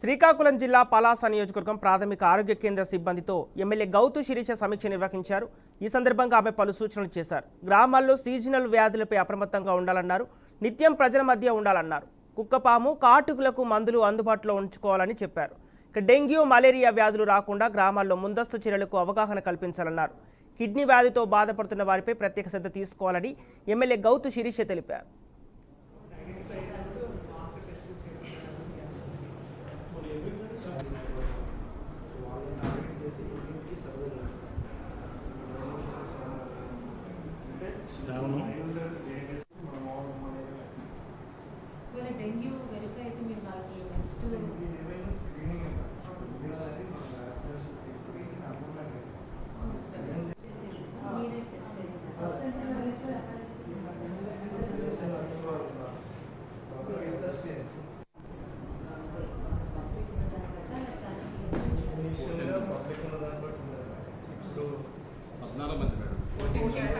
శ్రీకాకుళం జిల్లా పలాస నియోజకవర్గం ప్రాథమిక ఆరోగ్య కేంద్ర సిబ్బందితో ఎమ్మెల్యే గౌతు శిరీష సమీక్ష నిర్వహించారు. ఈ సందర్భంగా ఆమె పలు సూచనలు చేశారు. గ్రామాల్లో సీజనల్ వ్యాధులపై అప్రమత్తంగా ఉండాలన్నారు. నిత్యం ప్రజల మధ్య ఉండాలన్నారు. కుక్కపాము, కాటుకులకు మందులు అందుబాటులో ఉంచుకోవాలని చెప్పారు. డెంగ్యూ, మలేరియా వ్యాధులు రాకుండా గ్రామాల్లో ముందస్తు చర్యలకు అవగాహన కల్పించాలన్నారు. కిడ్నీ వ్యాధితో బాధపడుతున్న వారిపై ప్రత్యేక శ్రద్ధ తీసుకోవాలని ఎమ్మెల్యే గౌతు శిరీష తెలిపారు. డెంగ్యూ వెరిఫై అయితే మీరు వాళ్ళకి నెక్స్ట్ పద్నాలుగు మంది మేడం.